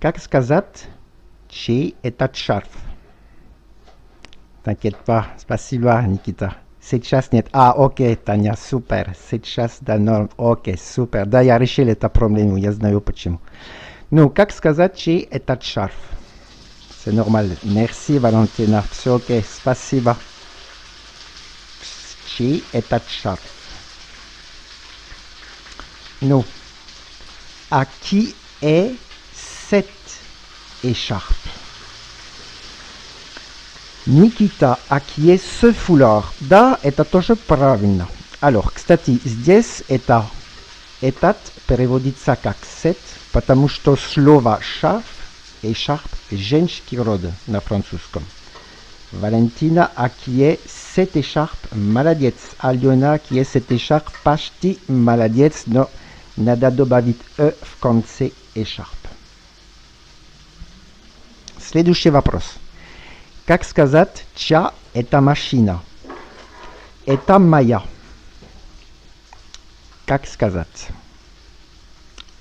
Как сказать «чей этот шарф»? T'inquiète pas, спасибо, Никита. Сейчас нет. А, окей, Таня, супер. Сейчас да, норм. Окей, супер. Да, я решил это проблему, я знаю почему. Ну, как сказать «чей этот шарф»? C'est normal. Merci, Valentina. Все окей, спасибо. Чей этот шарф? Ну, à qui est cette écharpe? Никита, а qui est ce foulard? Да, это тоже правильно. Alors, кстати, здесь это этот переводится как set, потому что слово шарф, écharpe, женский род на французском. Valentina, а qui est cette écharpe? Молодец. Алена, qui est cette écharpe? Почти молодец, но надо добавить «э» в конце écharpe. Следующий вопрос. Как сказать «чья это машина»? Это моя. Как сказать?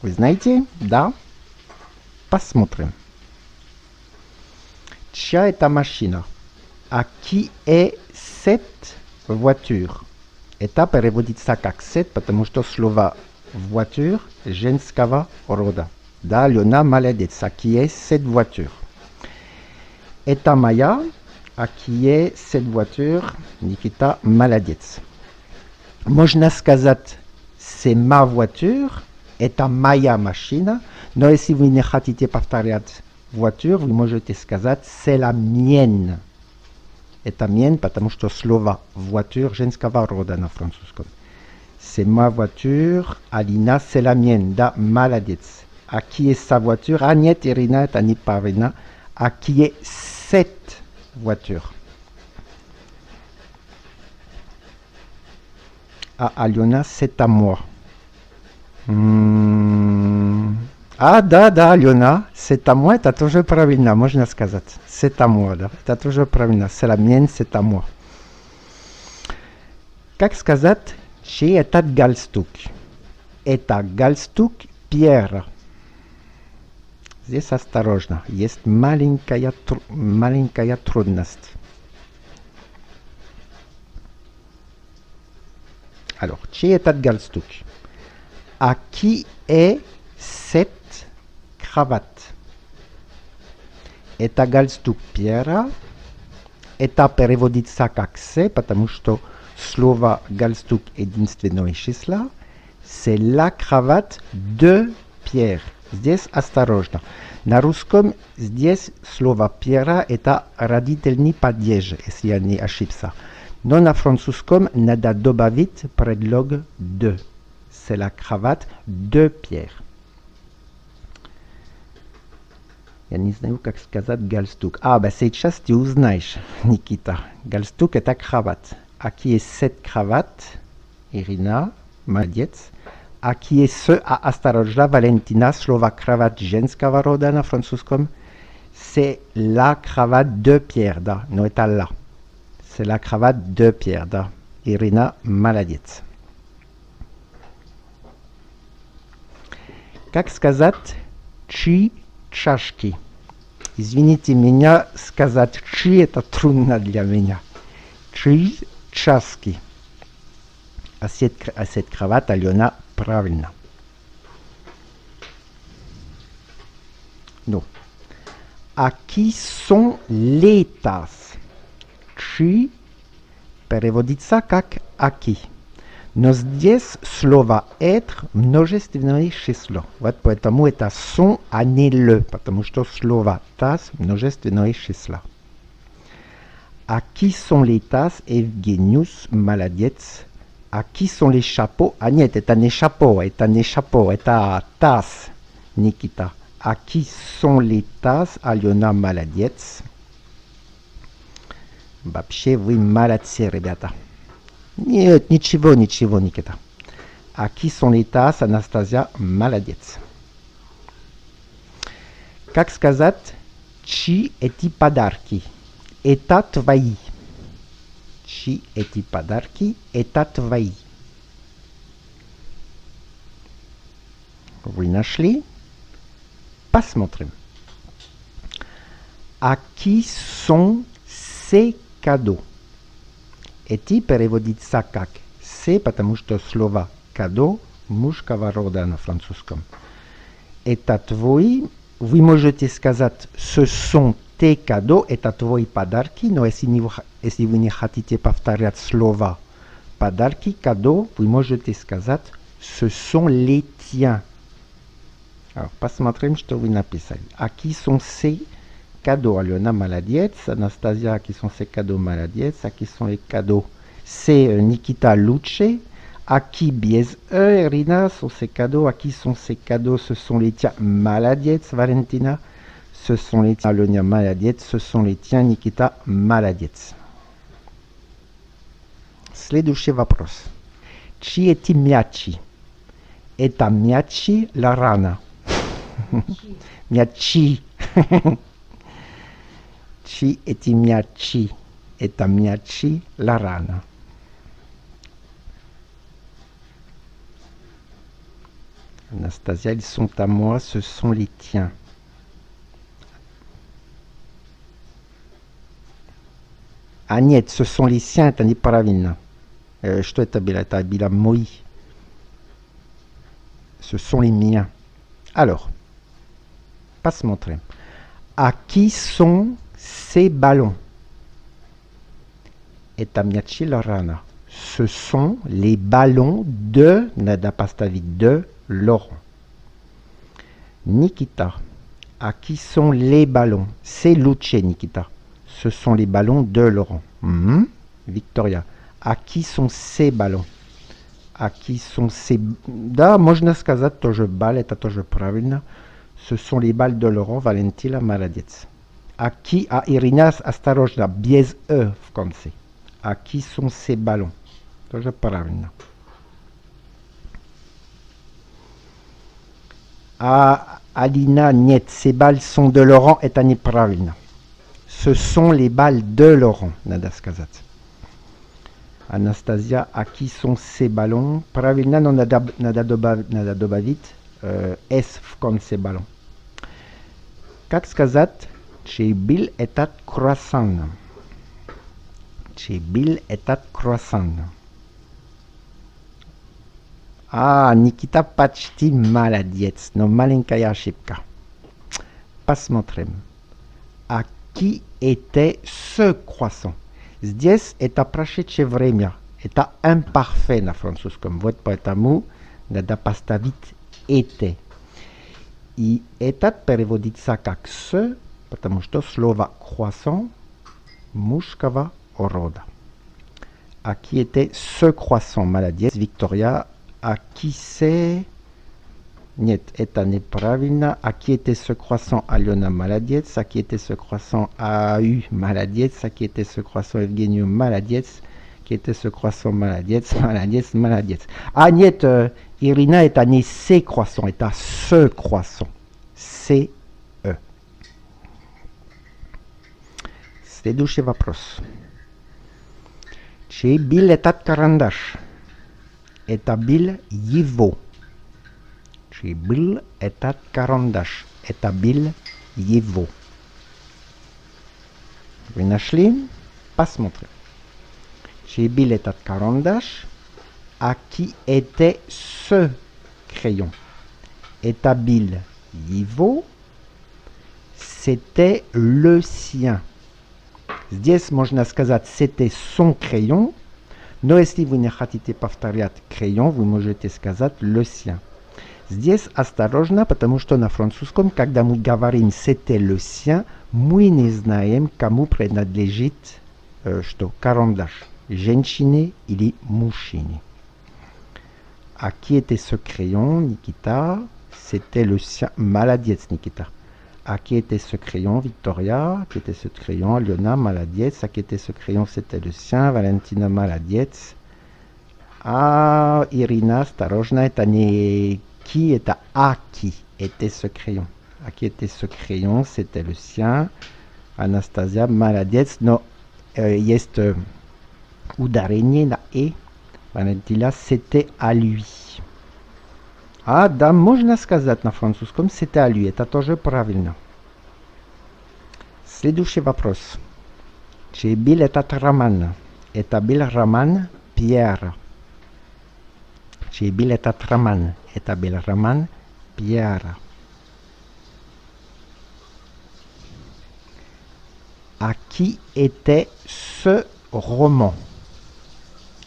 Вы знаете? Да? Посмотрим. Чья это машина? À qui est cette voiture? Это переводится как «set», потому что слово «voiture» женского рода. Да, Лена, молодец. À qui est cette voiture? Это моя. À qui est cette voiture? Никита, молодец. Можно сказать «c'est ma voiture», это моя машина, но если вы не хотите повторять voiture, вы можете сказать «c'est la mienne». Это mienne, потому что слово voiture женского рода на французском. C'est ma voiture, Alina, c'est la mienne. Да, молодец. À qui est sa voiture? А нет, Ирина, это неправильно. À qui est cette voiture? А Алена, c'est à moi. А, да, Алена, c'est à moi, это тоже правильно, можно сказать. C'est à moi, да, это тоже правильно. C'est la mienne, c'est à moi. Как сказать, чей этот галстук? Это галстук Пьера. Здесь осторожно, есть маленькая трудность. Alors, чей этот галстук? À qui est cette cravate? Это галстук Пьера. Это переводится как «се», потому что слово «галстук» единственное число. C'est la cravate de Pierre. Здесь осторожно. На русском здесь слово «Пьера» это родительный падеж, если я не ошибся. Но на французском надо добавить предлог «de». C'est la cravate de Pierre. Я не знаю, как сказать галстук. А, сейчас ты узнаешь, Никита. Галстук это кровать. А qui est cette cravate? Ирина, молодец. А qui est ce? Осторожно, Валентина, слово кровать женского рода на французском. C'est la cravate de Pierre, да. Но это là. C'est la cravate de Pierre, да. Ирина, молодец. Как сказать «чьи чашки»? Извините меня, сказать «чьи» это трудно для меня. «Чьи чашки»? А cette cravate, Алена, правильно. Ну. À qui sont les tasses? «Чьи» переводится как «à qui». Но здесь слово «être» множественное число. Вот поэтому это «sont», а не «le», потому что слово «tas» множественное число. À qui sont les tasses? Евгениус, молодец. À qui sont les chapeaux? А нет, это не chapeau, это «tas», Никита. À qui sont les tasses? Алена, молодец. Вообще вы молодцы, ребята. Нет, ничего, Никита. À qui sont les tasses? Анастасия, молодец. Как сказать, чьи эти подарки? Это твои. Чьи эти подарки? Это твои. Вы нашли? Посмотрим. à qui sont ces cadeaux? Эти переводится как «се», потому что слово «кадо» мужского рода на французском. Это твои, вы можете сказать «ce sont tes cadeaux», это твои подарки, но если вы не хотите повторять слово «подарки», «кадо», вы можете сказать «ce sont les tiens». Alors, посмотрим, что вы написали. À qui sont ces cadeaux? Aliona, молодец. Anastasia, à qui sont ces cadeaux? Молодец. À qui sont les cadeaux? C'est Nikita Luce. À qui bies Irina sont ces cadeaux? À qui sont ces cadeaux? Ce sont les tiens. Молодец, Valentina. Ce sont les tiens. Alonia, молодец. Ce sont les tiens. Nikita, молодец. Следующий вопрос. Чьи эти мячи? Это мячи Лорана. Мячи. Чьи эти мячи? Это мячи Лорана. Anastasia, ils sont à moi, ce sont les tiens. А нет, ce sont les siens, это неправильно. Что это было? Это было мои. Ce sont les miens. Alors, посмотрим. À qui sont ces ballons? Это мячи Лорана. Ce sont les ballons de, надо поставить de, Laurent. Nikita. À qui sont les ballons? C'est Luce, Nikita. Ce sont les ballons de Laurent. Victoria. À qui sont ces ballons? À qui sont ces... Да, можно сказать тоже балл, это тоже правильно. Ce sont les balles de Laurent, Valentina, молодец. À qui... А Ирина, осторожно, без «э» в конце. À qui sont ces ballons? Тоже правильно. А Alina, нет, ces balles sont de Laurent, это неправильно. Ce sont les balles de Laurent, надо сказать. Anastasia, à qui sont ces ballons? Правильно, но надо добавить «с» в конце ballon. Как сказать «чей был этот круассан»? Чей был этот круассан? А, Никита почти молодец, но маленькая ошибка. Посмотрим. À qui était ce croissant? Здесь это прошедшее время. Это imparfait на французском. Вот поэтому надо поставить était. И этот переводится как «ce», потому что слово «croissant» мужского рода. À qui était ce croissant? Молодец, Victoria. À qui c'est... Нет, это неправильно. À qui était ce croissant? Aliona, молодец. À qui était ce croissant? AU, молодец. À qui était ce croissant? Evgenio, молодец. Qui était ce croissant? Молодец, молодец, молодец. А нет, Irina, это не ces croissants, это ce croissant. C'est eux. Следующий вопрос. Чей был этот карандаш? Это был его. Чей был этот карандаш? Это был его. Вы нашли? Посмотрим. Чей был этот карандаш? À qui était ce crayon? Это был его. C'était le sien. Здесь можно сказать c'était son crayon. Но если вы не хотите повторять crayon, вы можете сказать le sien. Здесь осторожно, потому что на французском, когда мы говорим c'était le sien, мы не знаем, кому принадлежит что карандаш. Женщине или мужчине. À qui était ce crayon, Nikita? C'était le sien. Молодец, Nikita. À qui était ce crayon, Victoria? À qui était ce crayon, Aliona? Молодец. À qui était ce crayon? C'était le sien. Valentina, молодец. А Irina, осторожно, это не qui, это à qui était ce crayon. À qui était ce crayon? C'était le sien. Anastasia, молодец. Но есть ударение на «э». Valentina, c'était à lui. А, да, можно сказать на французском c'était à lui. Это тоже правильно. Следующий вопрос. Чей был этот роман? Это был роман Пьера. Чей был этот роман? Это был роман Пьера. À qui était ce roman?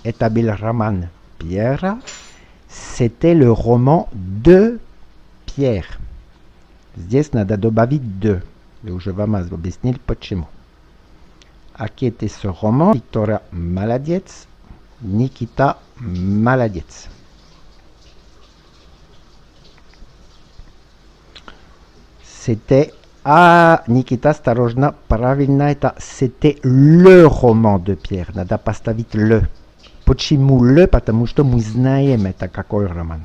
Это был роман Пьера. C'était le roman de Pierre. Здесь надо добавить «de». И уже вам объяснил почему. À qui était ce roman? Victoria молодец. Никита молодец. C'était... Ah, Никита, осторожно, правильно, это c'était le roman de Pierre. Надо поставить le. Почему le? Потому что мы знаем это какой роман.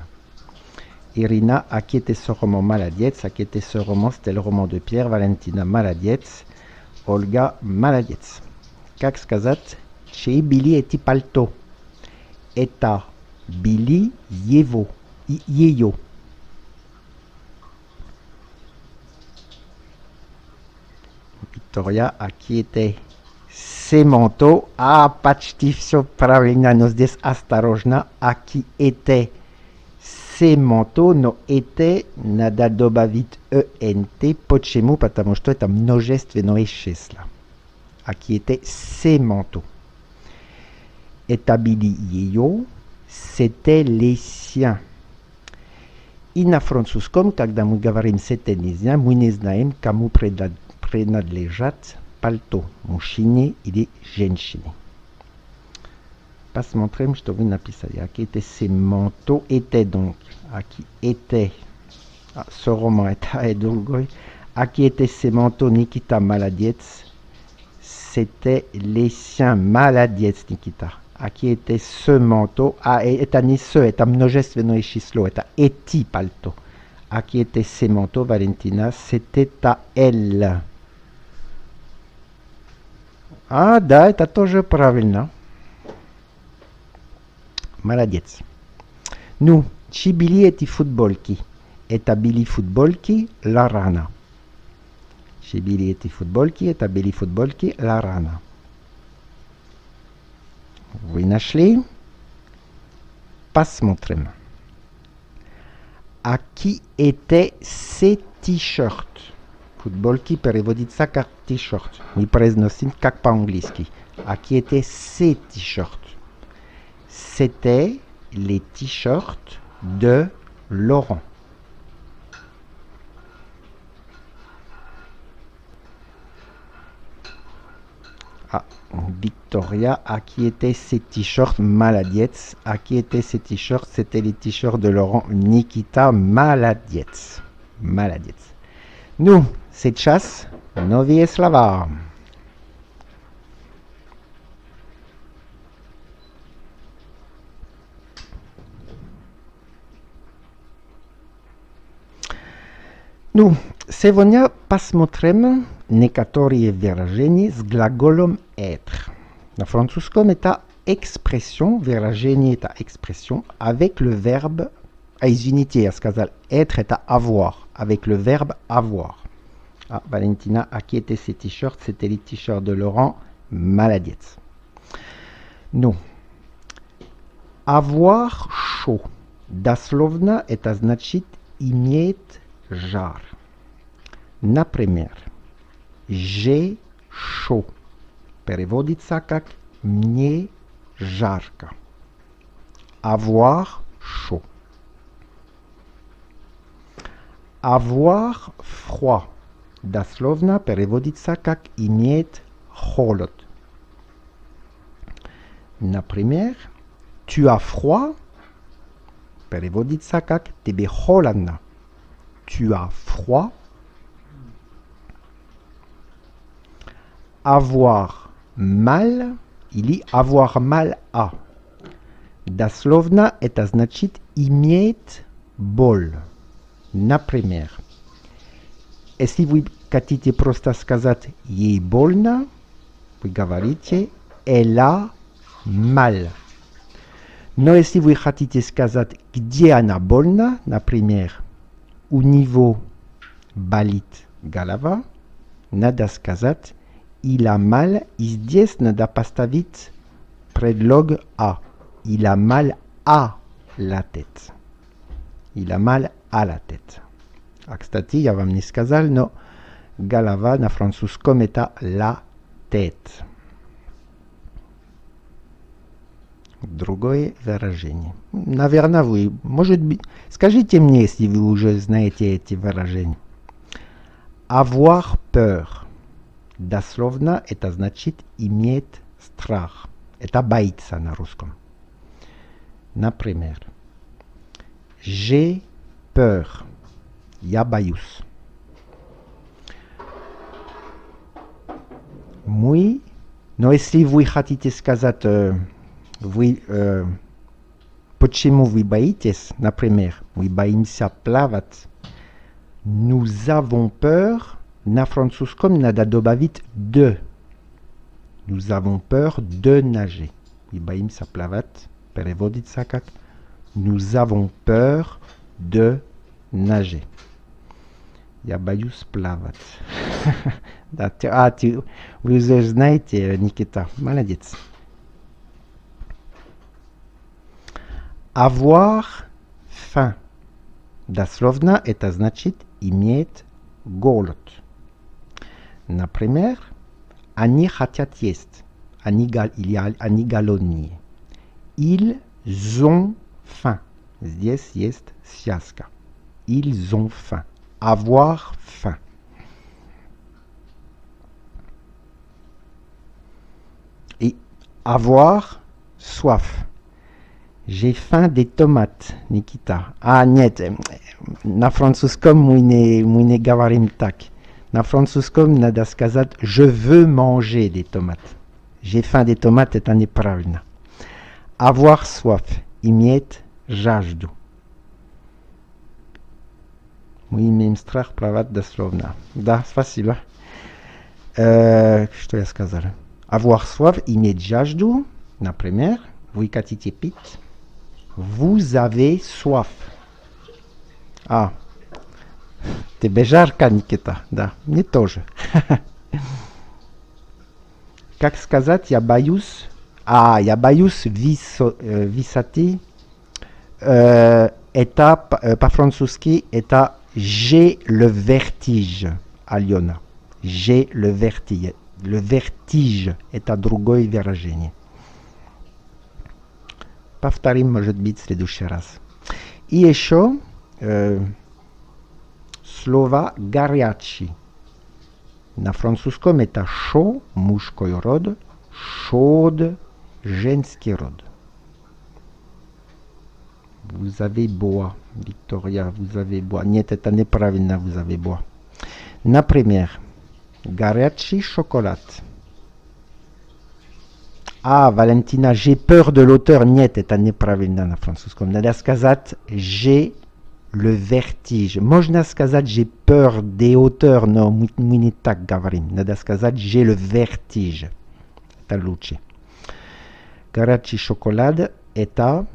Irina, à qui était ce roman? Молодец. À qui était ce roman? C'était le roman de Pierre. Valentina, молодец. Olga, молодец. Как сказать? Чей были эти пальто? Это были его. Ее. Victoria, à qui était ces manteaux? Ah, почти все правильно, но здесь осторожно. À qui était ces manteaux? Но était надо добавить «ent». Почему? Потому что это множественное число. À qui était ces manteaux? Это были ее. C'était les siens. И на французском, когда мы говорим «c'était les siens», мы не знаем, кому принадлежат пальто, мужчине или женщине. Посмотрим, что вы написали. À qui étaient ces manteaux? Était donc. À qui était ce roman est другой. À qui étaient ces manteaux? Никита молодец. C'était les siens. Молодец, Никита. À qui était ce manteau? А это не ce, это множественное число. Это эти пальто. À qui étaient ces manteaux? Valentina, c'était à elle. А, да, это тоже правильно. Молодец. Ну, чьи были эти футболки? Это были футболки La Rana. Чьи были эти футболки? Это были футболки La Rana. Вы нашли? Посмотрим. À qui étaient ces t-shirts? Футболки переводится как t-shirt. Мы произносим как по-английски. À qui étaient ces t-shirts? C'était les t-shirts de Laurent. Ah, Victoria, à qui étaient ces t-shirts? Молодец. À qui étaient ces t-shirts? C'était les t-shirts de Laurent. Nikita, молодец. Молодец. Ну, сейчас новые слова. Ну, сегодня посмотрим некоторые выражения с глаголом être. На французском это expression, выражение это expression avec le verbe, извините, я сказал être это avoir, avec le verbe avoir. Ah, Valentina, à qui étaient ces t-shirts? C'était les t-shirts de Laurent. Молодец. Ну, avoir chaud. Дословно это значит иметь жар. Например, j'ai chaud. Переводится как мне жарко. Avoir chaud. Avoir froid. Дословно переводится как иметь холод. Например, tu as froid. Переводится как тебе холодно. Tu as froid. Avoir mal или avoir mal à. Дословно это значит иметь боль. Например, если вы хотите просто сказать ей больно, вы говорите elle a mal. Но если вы хотите сказать где она больна, например, у него болит голова, надо сказать il a mal, и здесь надо поставить предлог a. Il a mal à la tête. Il a mal à la tête. А, кстати, я вам не сказал, но голова на французском это la tête. Другое выражение. Наверное, вы, может быть, скажите мне, если вы уже знаете эти выражения. Avoir peur. Дословно это значит иметь страх. Это боится на русском. Например, j'ai peur. Я боюсь. Мы, но если вы хотите сказать, почему вы боитесь, например, мы боимся плавать, nous avons peur, на французском надо добавить de. Nous avons peur de nager. Мы боимся плавать, переводится как nous avons peur de nager. Я боюсь плавать. Да, вы уже знаете, Никита, молодец. Avoir faim. Дословно это значит иметь голод. Например, они хотят есть. Они голодные. Ils ont faim. Здесь есть связка. Ils ont faim. Avoir faim. Et avoir soif. J'ai faim des tomates, Nikita. А, нет, на французском мы не говорим так. На французском надо сказать je veux manger des tomates. J'ai faim des tomates это неправильно. Avoir soif. Иметь жажду. Мы имеем страх плавать дословно. Да, спасибо. Что я сказал? Avoir soif, иметь жажду. Например, вы хотите пить. Vous avez soif. А, тебе жарко, Никита? Да, мне тоже. Как сказать, я боюсь... я боюсь высоты. Это по-французски, это j'ai le vertige, Алена. J'ai le vertige. Le vertige – это другое выражение. Повторим, может быть, в следующий раз. И еще слово горячий. На французском это chaud, мужской род, chaude, женский род. Vous avez bois, Victoria, vous avez bois. Нет, это неправильно, vous avez bois. Например, горячий шоколад. Valentina, j'ai peur de l'auteur. Нет, это неправильно на французском. Надо сказать j'ai le vertige. Можно сказать j'ai peur des auteurs, но мы не так говорим. Надо сказать j'ai le vertige. Это лучше. Горячий шоколад это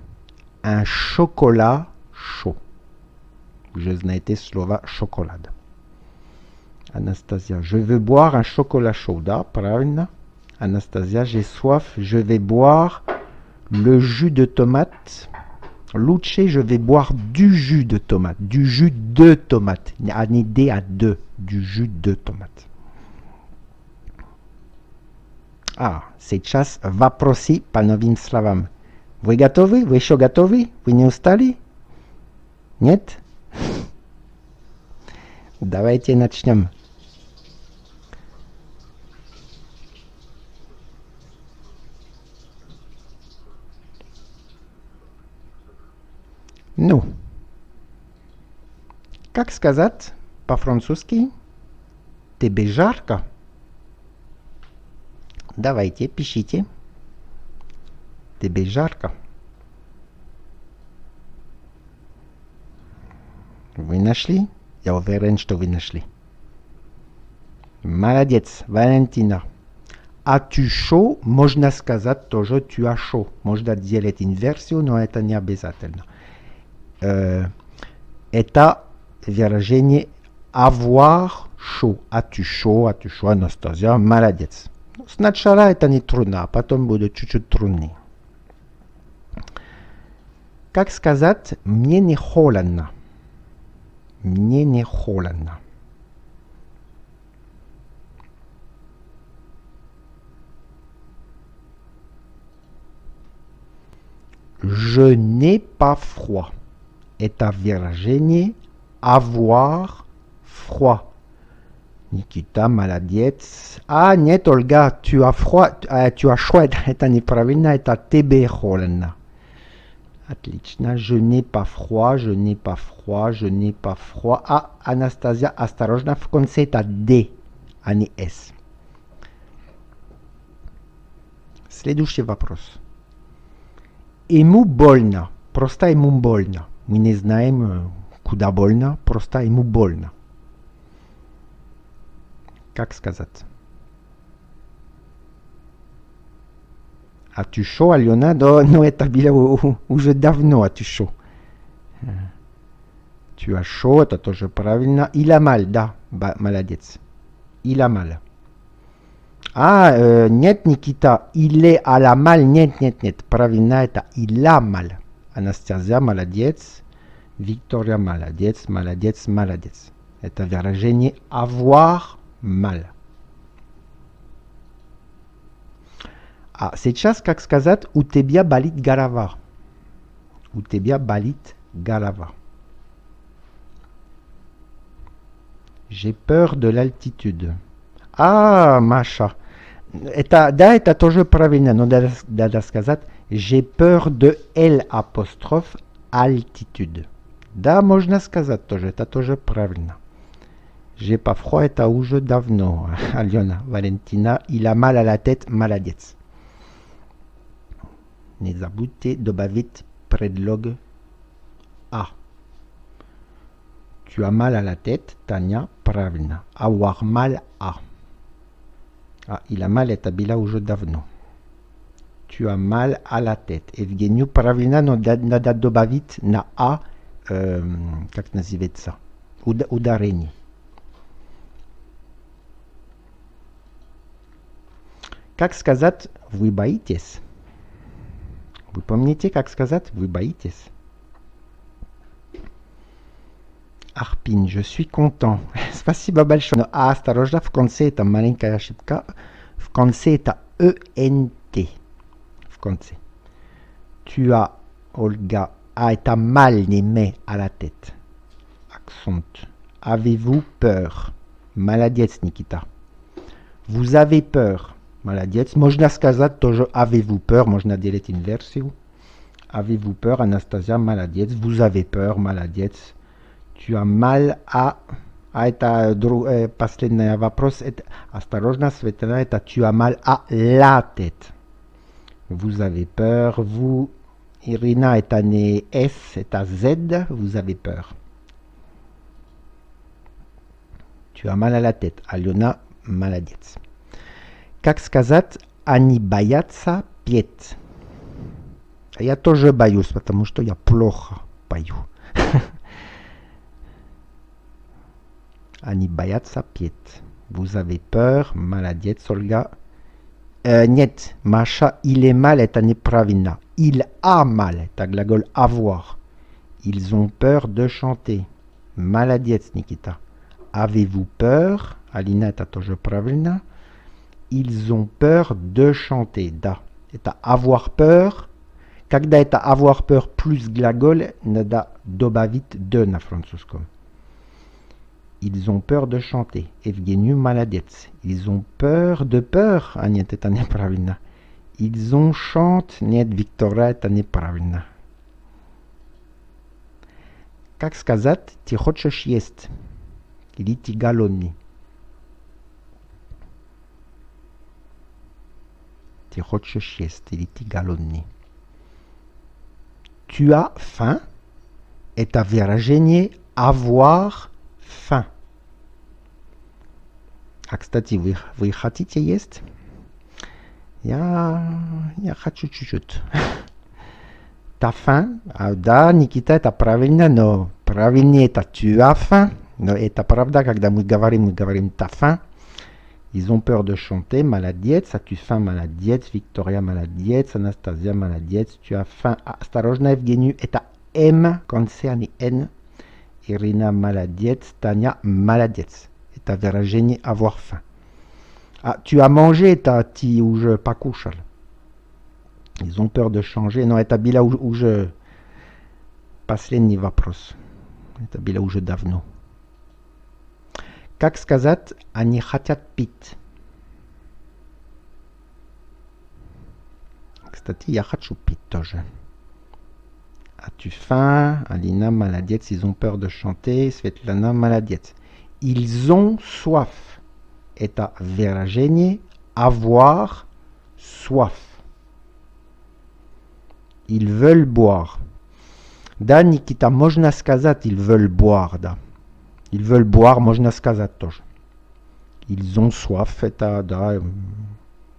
un chocolat chaud. Vous знаете слово шоколад. Anastasia, je veux boire un chocolat chaud. Да, правильно. Anastasia, j'ai soif, je vais boire le jus de tomate. Luce, je vais boire du jus de tomate. Du jus de tomate. Un idée à deux. Du jus de tomate. Сейчас вопросы по новым словам. Вы готовы? Вы еще готовы? Вы не устали? Нет? Давайте начнем. Ну, как сказать по-французски? Тебе жарко? Давайте, пишите. Тебе жарко. Вы нашли? Я уверен, что вы нашли. Молодец, Валентина. As-tu chaud? Можно сказать тоже tu as chaud. Можно делать инверсию, но это не обязательно. Это выражение avoir chaud. As-tu chaud, Anastasia, молодец. Сначала это не трудно, а потом будет чуть-чуть труднее. Как сказать «мне не холодно»? Мне не холодно. Je n'ai pas froid. Это выражение avoir froid. Никита, молодец. А, нет, Ольга, tu as froid, tu as chaud. Это неправильно, это тебе холодно. Отлично. Je n'ai pas froid, je n'ai pas froid, je n'ai pas froid. А, Анастасия, осторожно, в конце это D, а не S. Следующий вопрос. Ему больно. Просто ему больно. Мы не знаем, куда больно, просто ему больно. Как сказать? As-tu chaud, Aliona? Non, это было уже давно, as-tu chaud. Tu as chaud, это тоже правильно. Il a mal, да, молодец. Il a mal. А, нет, Никита, il est à la mal, нет, нет, нет. Правильно, это il a mal. Анастасия, молодец. Виктория, молодец, молодец, молодец. Это выражение avoir mal. А сейчас, как сказать, у тебя болит голова? У тебя болит голова. J'ai peur de l'altitude. А, Маша. Это, да, это тоже правильно, но надо сказать j'ai peur de L apostrophe altitude. Да, можно сказать тоже, это тоже правильно. J'ai pas froid, это уже давно. Алена, Валентина, il a mal à la tête, молодец. Не забудьте добавить предлог а. Tu as mal à la tête, Таня, правильно. Avoir mal à. А, il a mal, это было уже давно. Tu as mal à la tête. Евгению, правильно, но надо добавить на а, как называется, ударение. Как сказать «вы боитесь»? Вы помните, как сказать «вы боитесь»? Арпин, je suis content. Спасибо большое. А, осторожно, в конце это маленькая ошибка. В конце это ENT. В конце. Tu as, Olga, a это mal aimé à la tête. Accent. Avez-vous peur? Молодец, Никита. Vous avez peur. Молодец. Можно сказать тоже avez-vous peur. Можно делать инверсию. Avez-vous peur, Anastasia? Молодец. Vous avez peur. Молодец. Tu as mal à... А это последний вопрос. Осторожно, Светлана, это tu as mal à la tête. Vous avez peur. Vous, Irina, это не S, это Z. Vous avez peur. Tu as mal à la tête. Алена, молодец. Как сказать, они боятся петь? Я тоже боюсь, потому что я плохо пою. Они боятся петь. Vous avez peur, молодец, Ольга. Нет, Маша, il est mal, это неправильно. Il a mal, это глагол avoir. Ils ont peur de chanter. Молодец, Никита. Avez-vous peur? Алина, это тоже правильно. Ils ont peur de chanter. Да, это avoir peur. Когда это avoir peur плюс глагол, надо добавить de на французском. Ils ont peur de chanter. Evgeniu, молодец. Ils ont peur de peur. А нет, это неправильно. Ils ont chante. Нет, Виктория, это неправильно. Как сказать, ты хочешь есть? Или ты голодный? Ты хочешь есть? Или ты голодный? Tu as faim. Это выражение avoir faim. А, кстати, вы хотите есть? Я хочу чуть-чуть. T'as faim? А, да, Никита, это правильно, но правильнее это tu as faim. No, это правда, когда мы говорим t'as faim, ils ont peur de chanter молодец, а tu faim молодец, Victoria молодец, Anastasia молодец, tu as faim. Осторожно, Евгению, это M, конце, а не N. Irina молодец, Tania молодец. Это выражение avoir faim. Ah, tu as mangé, t'as ti ou je покушал. Ils ont peur de changer. Non, это было уже последний вопрос. Это было уже давно. Как сказать, они хотят пить? Кстати, я хочу пить тоже. As-tu faim? Alina молодец. Ils ont peur de chanter. Svetlana молодец. Ils ont soif. Это выражение avoir soif. Ils veulent boire. Да, Никита, можно сказать, ils veulent boire, да. Ils veulent boire, можно сказать тоже. Ils ont soif, это, да.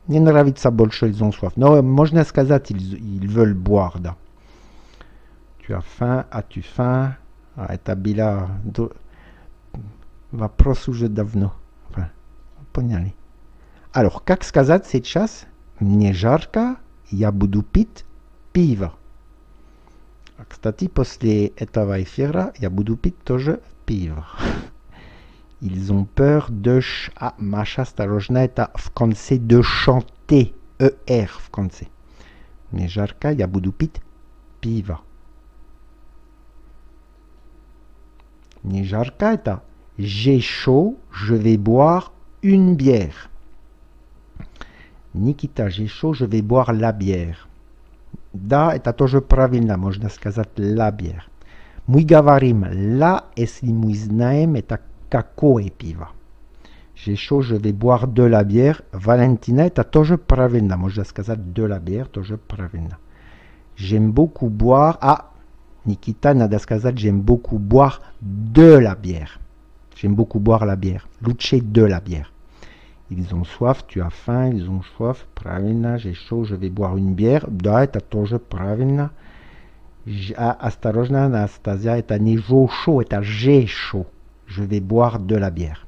Мне нравится больше, ils ont soif. Но можно сказать, ils veulent boire, да. Tu as faim, as-tu faim? А, это было вопрос уже давно. Поняли. Alors, как сказать сейчас? Мне жарко, я буду пить пиво. Кстати, после этого эфира я буду пить тоже пиво. Ils ont peur de... Ah, Маша, осторожно, это в конце de chanter. ER в конце. Мне жарко, я буду пить пиво. Мне жарко, это j'ai chaud, je vais boire une bière. Никита, j'ai chaud, je vais boire la bière. Да, это тоже правильно, можно сказать la bière. Мы говорим la, если мы знаем, это какое пиво. J'ai chaud, je vais boire de la bière. Valentina, это тоже правильно, можно сказать de la bière, тоже правильно. J'aime beaucoup boire. Ah, Nikita, надо сказать, j'aime beaucoup boire de la bière. J'aime beaucoup boire la bière. Luce de la bière. Ils ont soif, tu as faim, ils ont soif, правильно, j'ai chaud, je vais boire une bière. Да, это тоже правильно. Осторожно, Анастасия, это не j'ai chaud, это j'ai chaud. Je vais boire de la bière.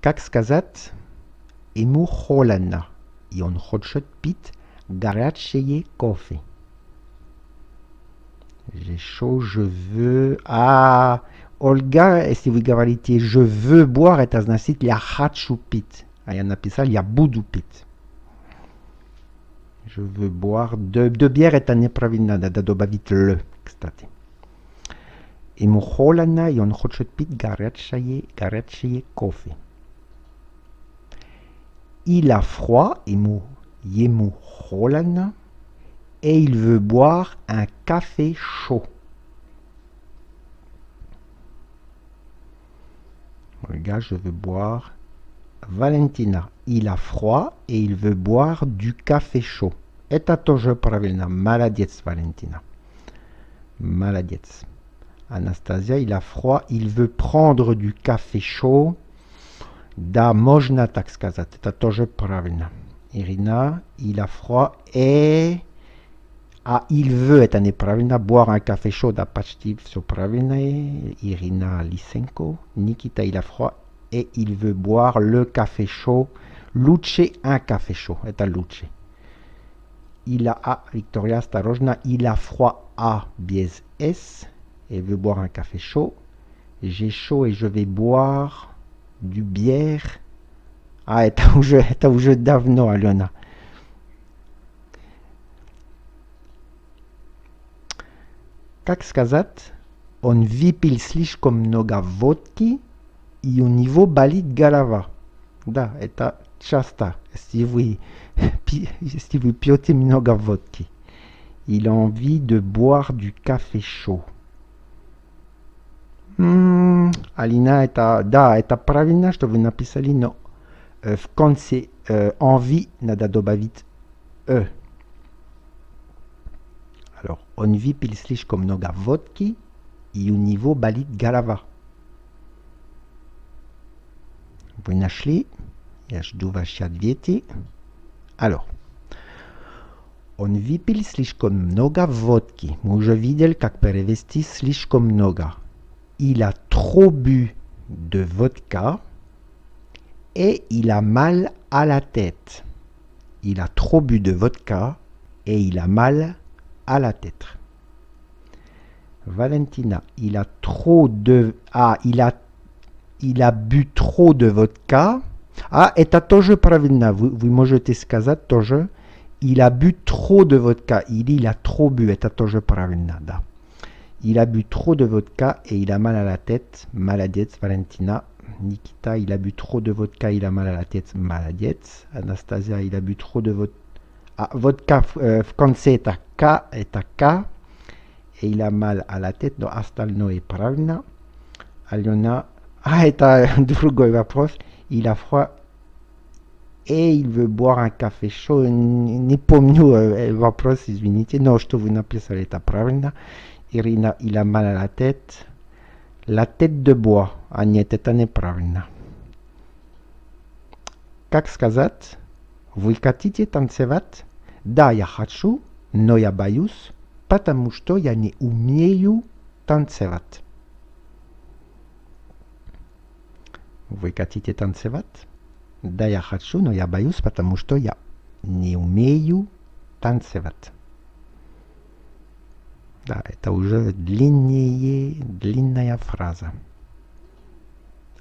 Как сказать, ему холодно, и он хочет пить горячее кофе. J'ai chaud, je veux... Ah, Ольга, если вы говорите «je veux boire», это значит «я хочу пить». А я написал «я буду пить». Je veux boire de bière, это неправильно, надо добавить «le», кстати. Ему холодно, и он хочет пить горячее кофе. Il a froid, ему холодно, et il veut boire un café chaud. Regarde, je veux boire. Valentina, il a froid et il veut boire du café chaud. Это тоже правильно. Молодец, Valentina. Молодец. Anastasia, il a froid, il veut prendre du café chaud. Да, можно так сказать. Это тоже правильно. Irina, il a froid et... Ah, il veut, это неправильно. Boire un café chaud, да, почти все правильно. Irina Lysenko. Nikita, il a froid et il veut boire le café chaud. Luce, un café chaud. Это Luce. Il a, Victoria, осторожно, il a froid, без S, et veut boire un café chaud. J'ai chaud et je vais boire du bière. Ah, это уже давно, Алена. Как сказать, он выпил слишком много водки, и у него болит голова. Да, это часто, если вы пьете много водки. Il a envie de boire du café chaud. Алина, это правильно, что вы написали, но в конце envie надо добавить «e». Alors, он выпил слишком много водки, и у него болит голова. Вы нашли? Я жду ваши ответы. Alors, Он выпил слишком много водки. Мы уже видели, как перевести слишком много. Il a trop bu de vodka et il a mal à la tête. Il a trop bu de vodka et il a mal à la tête. Valentina, il a trop de... Ah, il a bu trop de vodka. А, это тоже правильно. Вы можете сказать тоже. Il a bu trop de vodka. Il a trop bu. Это тоже правильно, да. Il a bu trop de vodka et il a mal à la tête. Молодец, Valentina. Nikita, il a bu trop de vodka, il a mal à la tête. Молодец. Anastasia, il a bu trop de vodka. Ah, vodka в конце это K. Et il a mal à la tête. Но остальное est правильно. Aliona, это другой вопрос. Il a froid et il veut boire un café chaud. Не помню вопрос, извините. Но что вы написали, это правильно. Irina, il a mal à la tête. La tête de bois. А нет, это неправильно. Как сказать? Вы хотите танцевать? Да, я хочу, но я боюсь, потому что я не умею танцевать. Вы хотите танцевать? Да, я хочу, но я боюсь, потому что я не умею танцевать. Да, это уже длинная фраза.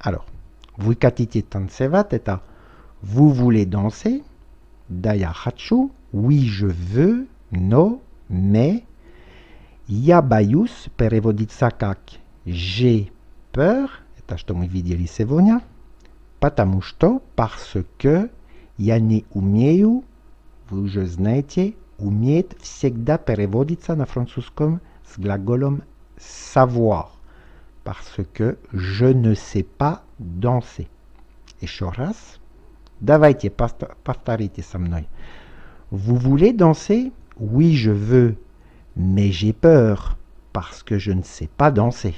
Alors, вы хотите танцевать, это vous voulez danser. Да, я хочу, oui, je veux, но, mais. Я боюсь, переводится как j'ai peur. Это что мы видели сегодня. Потому что, parce que, я не умею, вы уже знаете, умеет всегда переводится на французском с глаголом savoir. Parce que je ne sais pas danser. Еще раз. Давайте, повторите со мной. Vous voulez danser? Oui, je veux. Mais j'ai peur parce que je ne sais pas danser.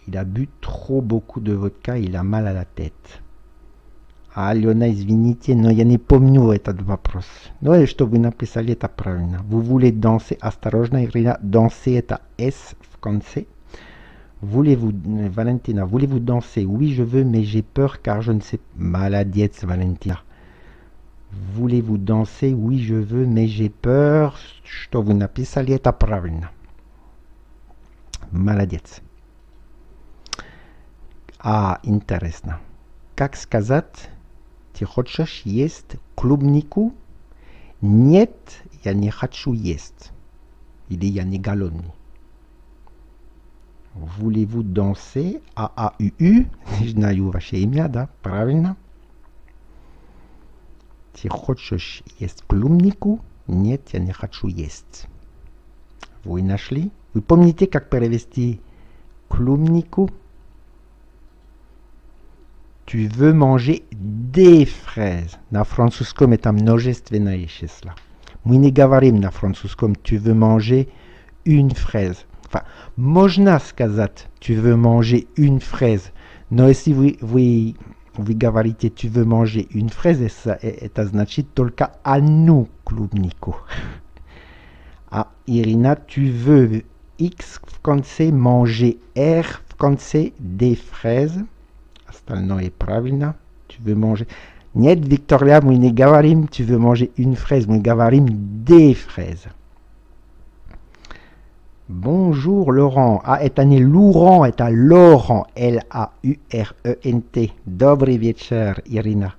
Il a bu trop beaucoup de vodka, il a mal à la tête. Алена, извините, но я не помню этот вопрос. Но что вы написали, это правильно. Vous voulez danser? Осторожно, Ирина. Danser, это S в конце. Voulez-vous, Valentina, voulez-vous danser? Oui, je veux, mais j'ai peur car je ne sais... Молодец, Valentina. Voulez-vous danser? Oui, je veux, mais j'ai peur. Что вы написали, это правильно. Молодец. Интересно. Как сказать, ты хочешь есть клубнику? Нет, я не хочу есть. Или я не голодный. Voulez-vous danser? A-A-U-U. Знаю ваше имя, да, правильно. Ты хочешь есть клубнику? Нет, я не хочу есть. Вы нашли? Вы помните, как перевести клубнику? Tu veux manger des fraises. На французском это множественное число. Мы не говорим на французском tu veux manger une fraise. Enfin, можно сказать tu veux manger une fraise. Но если вы говорите tu veux manger une fraise, это значит только одну клубнику. А Ирина, tu veux X в конце, manger R в конце, des fraises. Остальное правильно. Tu veux manger... Нет, Victoria, мы не говорим tu veux manger une fraise, мы говорим des fraises. Bonjour Laurent. Это не Laurent, это Laurent. L-A-U-R-E-N-T. Добрый вечер, Irina.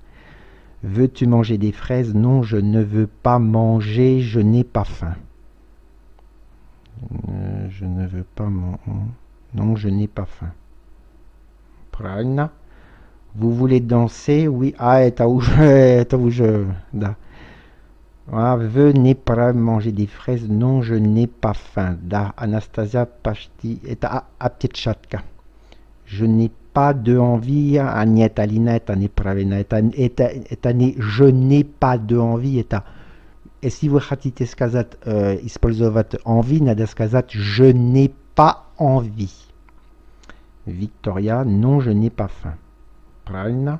Veux-tu manger des fraises? Non, je ne veux pas manger, je n'ai pas faim. Je ne veux pas manger. Non, je n'ai pas faim. Правильно. Vous voulez danser? Oui. Это уже, да. Venez pas manger des fraises. Non, je n'ai pas faim. Да, Anastasia почти. Это аптечатка. Je n'ai pas de envie. Нет, Алина, это неправильно. Это не je n'ai pas de envie. Это если вы хотите сказать, использовать envie, надо сказать je n'ai pas envie. Victoria, non, je n'ai pas faim. Правильно.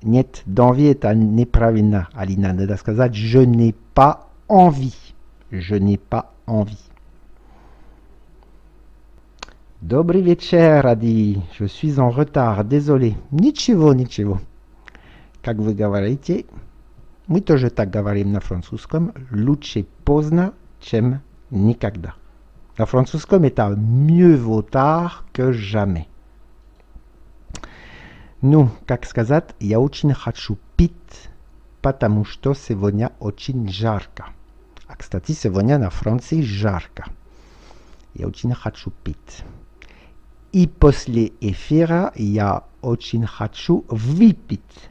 Нет, d'envie это неправильно, Алина. Надо сказать, je n'ai pas envie. Je n'ai pas envie. Добрый вечер, Ади. Je suis en retard, désolé. Ничего, ничего. Как вы говорите, мы тоже так говорим на французском. Лучше поздно, чем никогда. На французском это mieux vaut tard que jamais. Ну, как сказать, я очень хочу пить, потому что сегодня очень жарко. А, кстати, сегодня на Франции жарко. Я очень хочу пить. И после эфира я очень хочу выпить.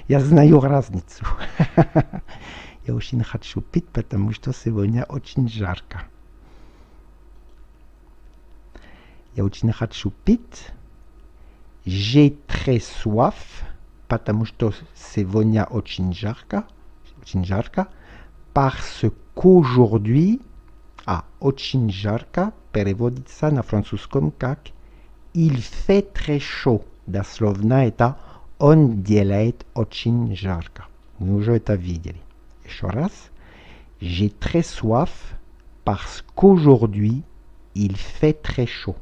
Я знаю разницу. Я очень хочу пить, потому что сегодня очень жарко. Я очень хочу пить. J'ai très soif, потому что сегодня очень жарко, parce qu'aujourd'hui, очень жарко переводится на французском как il fait très chaud. Дословно это он делает очень жарко. Мы уже это видели. Еще раз. J'ai très soif, parce qu'aujourd'hui, il fait très chaud.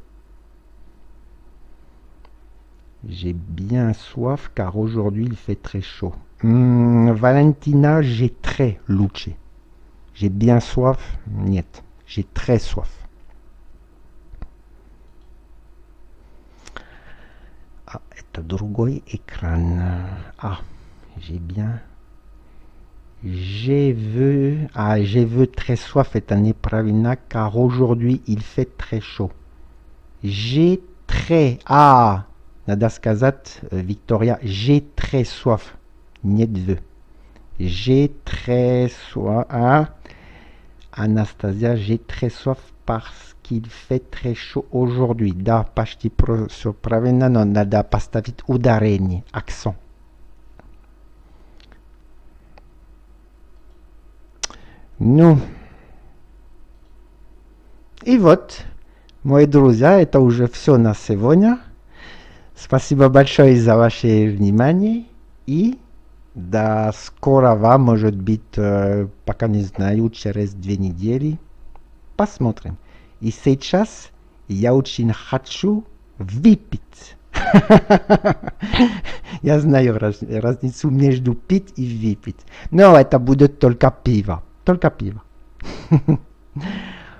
J'ai bien soif car aujourd'hui il fait très chaud. Valentina, j'ai très лучше. J'ai bien soif, нет. J'ai très soif. Ah, это другой экран. J'ai bien. Je veux très soif est неправильно car aujourd'hui il fait très chaud. J'ai très. Надо сказать, Victoria, j'ai très soif. Нет veux. J'ai très soif. Anastasia, j'ai très soif parce qu'il fait très chaud aujourd'hui. Да, почти все правильно, но надо поставить ударение, accent. Ну, и вот, мои друзья, это уже все на сегодня. Спасибо большое за ваше внимание и до скорого, может быть, пока не знаю, через 2 недели. Посмотрим. И сейчас я очень хочу выпить. Я знаю разницу между пить и выпить. Но это будет только пиво. Только пиво.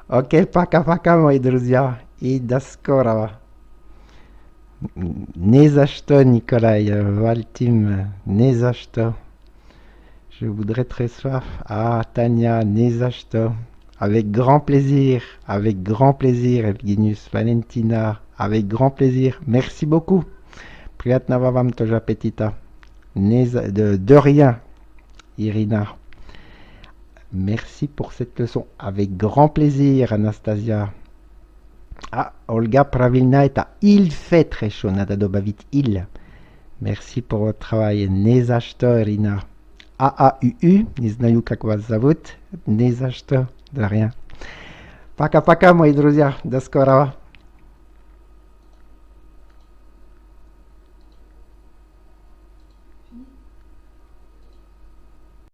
Окей, пока-пока, мои друзья. И до скорого. Не за что, Николай, Valtim, не за что. Je voudrais très soif. Tania, не за что. Avec grand plaisir, Evgenius, Valentina, avec grand plaisir. Merci beaucoup. Приятного вам тоже аппетита. De rien, Irina. Merci pour cette leçon. Avec grand plaisir, Anastasia. Olga правильно это il fait très chaud, надо добавить il. Merci pour votre travail. Не за что, Ирина. Не знаю, как вас зовут. Не за что, de rien. Пока-пока, мои друзья. До скорого.